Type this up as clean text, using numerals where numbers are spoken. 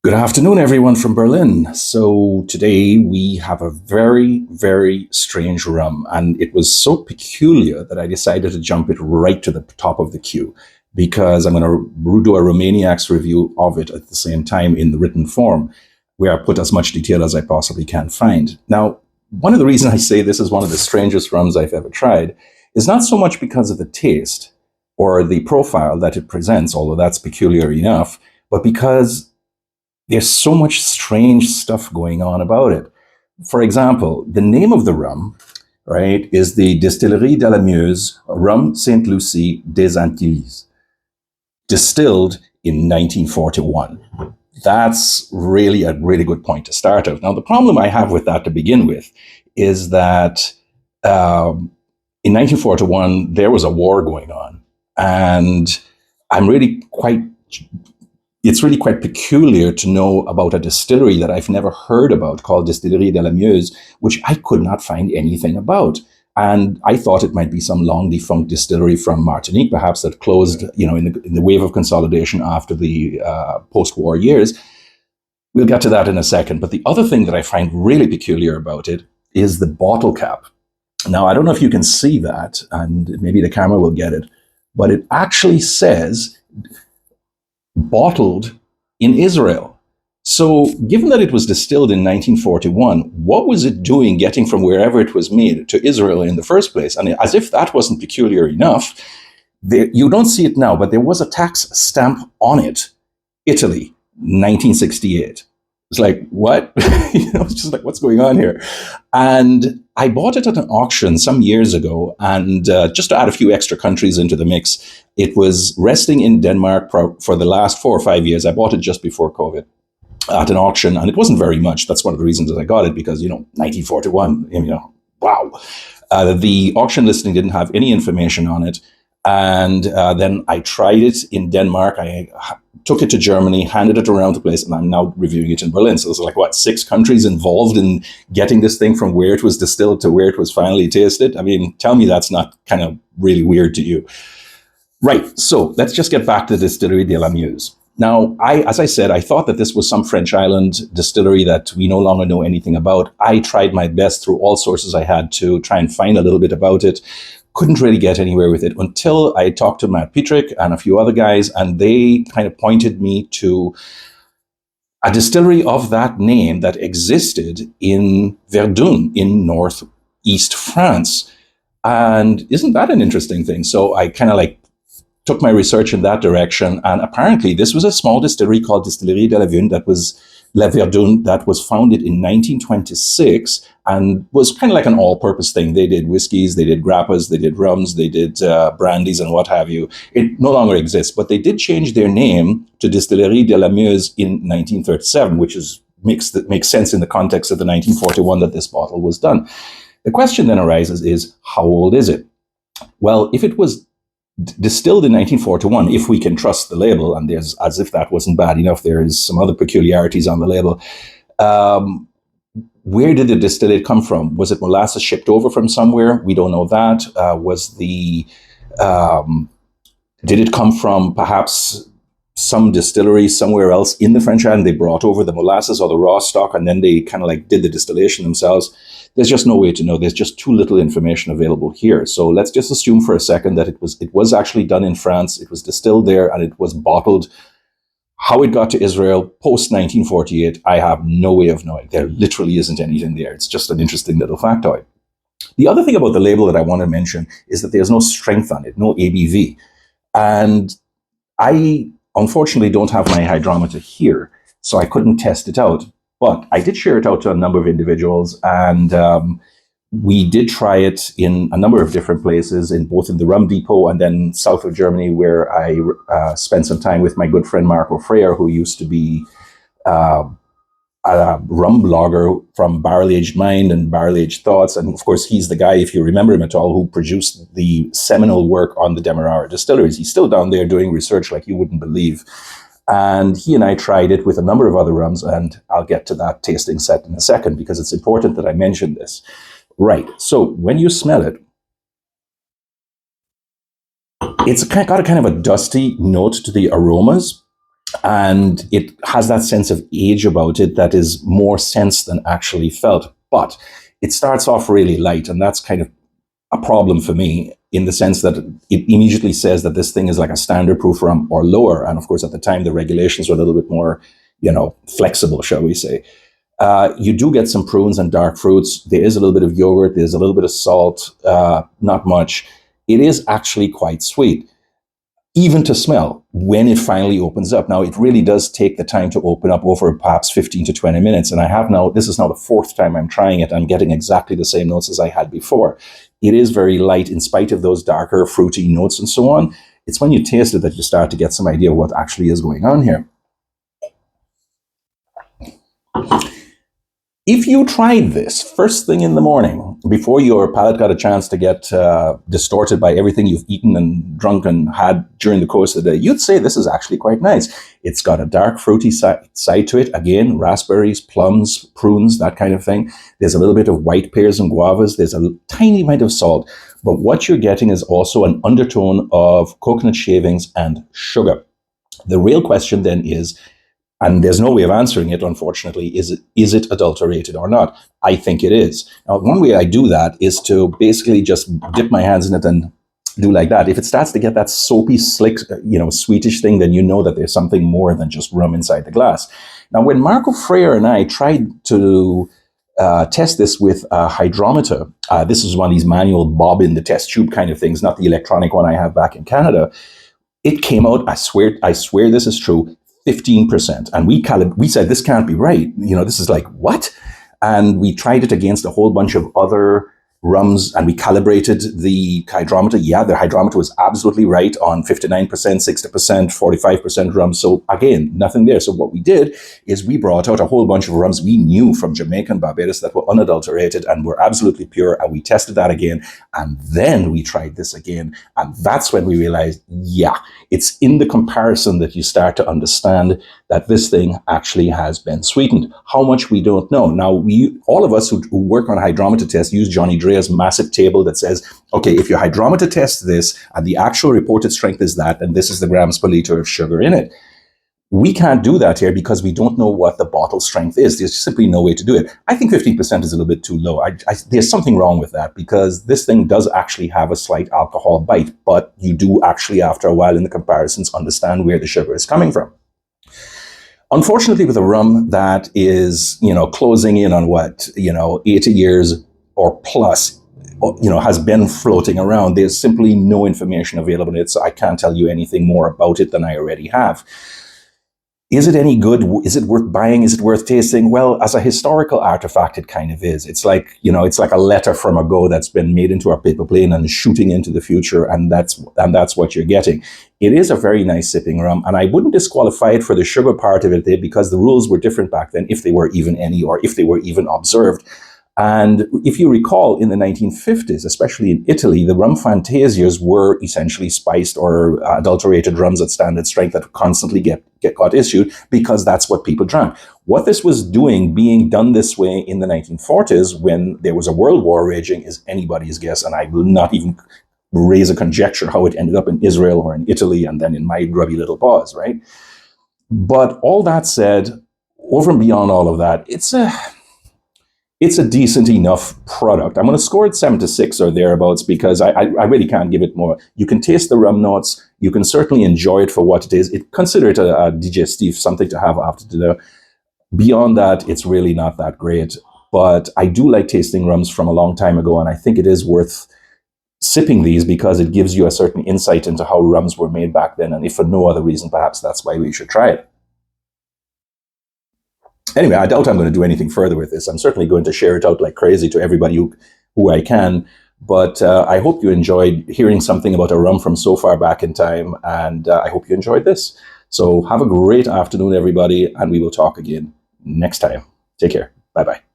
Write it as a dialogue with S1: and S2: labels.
S1: Good afternoon, everyone from Berlin. So today we have a very, very strange rum, and it was so peculiar that I decided to jump it right to the top of the queue because I'm going to do a Rumaniacs review of it at the same time in the written form, where I put as much detail as I possibly can find. Now, one of the reasons I say this is one of the strangest rums I've ever tried is not so much because of the taste or the profile that it presents, although that's peculiar enough, but because there's so much strange stuff going on about it. For example, the name of the rum, right, is the Distillerie de la Meuse, Rhum Saint Lucie des Antilles, distilled in 1941. That's really a really good point to start out. Now, the problem I have with that to begin with is that in 1941, there was a war going on. And I'm really quite it's really quite peculiar to know about a distillery that I've never heard about called Distillerie de la Meuse, which I could not find anything about. And I thought it might be some long defunct distillery from Martinique, perhaps that closed, in the wave of consolidation after the post-war years. We'll get to that in a second. But the other thing that I find really peculiar about it is the bottle cap. Now, I don't know if you can see that, and maybe the camera will get it, but it actually says bottled in Israel. So given that it was distilled in 1941, what was it doing getting from wherever it was made to Israel in the first place? And as if that wasn't peculiar enough, you don't see it now, but there was a tax stamp on it. Italy, 1968. It's like, what? It's just like, what's going on here? And I bought it at an auction some years ago, and just to add a few extra countries into the mix, it was resting in Denmark for the last 4 or 5 years. I bought it just before COVID at an auction, and it wasn't very much. That's one of the reasons that I got it, because, 1941, wow. The auction listing didn't have any information on it. And then I tried it in Denmark. I took it to Germany, handed it around the place, and I'm now reviewing it in Berlin. So there's like, 6 countries involved in getting this thing from where it was distilled to where it was finally tasted? I mean, tell me that's not kind of really weird to you. Right, so let's just get back to the Distillerie de la Meuse. Now, as I said, I thought that this was some French island distillery that we no longer know anything about. I tried my best through all sources I had to try and find a little bit about it. Couldn't really get anywhere with it until I talked to Matt Petrick and a few other guys, and they kind of pointed me to a distillery of that name that existed in Verdun in northeast France. And isn't that an interesting thing? So I kind of took my research in that direction, and apparently this was a small distillery called Distillerie de la Verdun that was founded in 1926 and was kind of like an all-purpose thing. They did whiskeys, they did grappas, they did rums, they did brandies and what have you. It no longer exists, but they did change their name to Distillerie de la Meuse in 1937, which makes sense in the context of the 1941 that this bottle was done. The question then arises is, how old is it? Well, if it was distilled in 1941, if we can trust the label, and there's, as if that wasn't bad enough, there is some other peculiarities on the label. Where did the distillate come from? Was it molasses shipped over from somewhere? We don't know that. Did it come from perhaps some distillery somewhere else in the French island? They brought over the molasses or the raw stock, and then they kind of did the distillation themselves. There's just no way to know. There's just too little information available here. So let's just assume for a second that it was actually done in France. It was distilled there and it was bottled. How it got to Israel post 1948, I have no way of knowing. There literally isn't anything there. It's just an interesting little factoid. The other thing about the label that I want to mention is that there's no strength on it, no ABV. And I unfortunately don't have my hydrometer here, so I couldn't test it out. But I did share it out to a number of individuals, and we did try it in a number of different places, both in the Rum Depot and then south of Germany, where I spent some time with my good friend Marco Freyer, who used to be a rum blogger from Barrel Aged Mind and Barrel Aged Thoughts. And of course, he's the guy, if you remember him at all, who produced the seminal work on the Demerara distilleries. He's still down there doing research like you wouldn't believe. And he and I tried it with a number of other rums, and I'll get to that tasting set in a second because it's important that I mention this. Right, so when you smell it, it's got a kind of a dusty note to the aromas, And it has that sense of age about it that is more sense than actually felt. But it starts off really light, and that's kind of a problem for me in the sense that it immediately says that this thing is like a standard proof rum or lower. And of course, at the time, the regulations were a little bit more, flexible, shall we say. You do get some prunes and dark fruits. There is a little bit of yogurt. There's a little bit of salt, not much. It is actually quite sweet, even to smell when it finally opens up. Now, it really does take the time to open up over perhaps 15 to 20 minutes. And this is now the fourth time I'm trying it. I'm getting exactly the same notes as I had before. It is very light in spite of those darker fruity notes and so on. It's when you taste it that you start to get some idea of what actually is going on here. If you tried this first thing in the morning, before your palate got a chance to get distorted by everything you've eaten and drunk and had during the course of the day, you'd say this is actually quite nice. It's got a dark fruity side to it. Again, raspberries, plums, prunes, that kind of thing. There's a little bit of white pears and guavas. There's a tiny amount of salt. But what you're getting is also an undertone of coconut shavings and sugar. The real question then is, and there's no way of answering it, unfortunately, is it adulterated or not? I think it is. Now, one way I do that is to basically just dip my hands in it and do like that. If it starts to get that soapy, slick, sweetish thing, then you know that there's something more than just rum inside the glass. Now, when Marco Freire and I tried to test this with a hydrometer, this is one of these manual bob in the test tube kind of things, not the electronic one I have back in Canada. It came out, I swear this is true, 15%. And we said, this can't be right. This is like, what? And we tried it against a whole bunch of other rums, and we calibrated the hydrometer. Yeah, the hydrometer was absolutely right on 59%, 60%, 45% rum. So again, nothing there. So what we did is we brought out a whole bunch of rums we knew from Jamaica and Barbados that were unadulterated and were absolutely pure. And we tested that again. And then we tried this again. And that's when we realized, yeah, it's in the comparison that you start to understand that this thing actually has been sweetened. How much we don't know. Now, all of us who work on hydrometer tests use Johnny Drea's massive table that says, okay, if your hydrometer tests this and the actual reported strength is that, and this is the grams per liter of sugar in it. We can't do that here because we don't know what the bottle strength is. There's simply no way to do it. I think 15% is a little bit too low. There's something wrong with that because this thing does actually have a slight alcohol bite, but you do actually, after a while in the comparisons, understand where the sugar is coming from. Unfortunately, with a rum that is, closing in on 80 years or plus, has been floating around, there's simply no information available in it, so I can't tell you anything more about it than I already have. Is it any good? Is it worth buying? Is it worth tasting? Well, as a historical artifact, it kind of is. It's like, it's like a letter from ago that's been made into a paper plane and shooting into the future, and that's what you're getting. It is a very nice sipping rum, and I wouldn't disqualify it for the sugar part of it because the rules were different back then, if they were even any, or if they were even observed. And if you recall, in the 1950s, especially in Italy, the rum fantasias were essentially spiced or adulterated rums at standard strength that constantly got issued because that's what people drank. What this was being done this way in the 1940s when there was a world war raging is anybody's guess, and I will not even raise a conjecture how it ended up in Israel or in Italy and then in my grubby little paws, right? But all that said, over and beyond all of that, it's a decent enough product. I'm going to score it 7 to 6 or thereabouts because I really can't give it more. You can taste the rum notes. You can certainly enjoy it for what it is. Consider it a digestif, something to have after dinner. Beyond that, it's really not that great. But I do like tasting rums from a long time ago, and I think it is worth sipping these because it gives you a certain insight into how rums were made back then. And if for no other reason, perhaps that's why we should try it. Anyway, I doubt I'm going to do anything further with this. I'm certainly going to share it out like crazy to everybody who I can. But I hope you enjoyed hearing something about a rum from so far back in time. And I hope you enjoyed this. So have a great afternoon, everybody. And we will talk again next time. Take care. Bye-bye.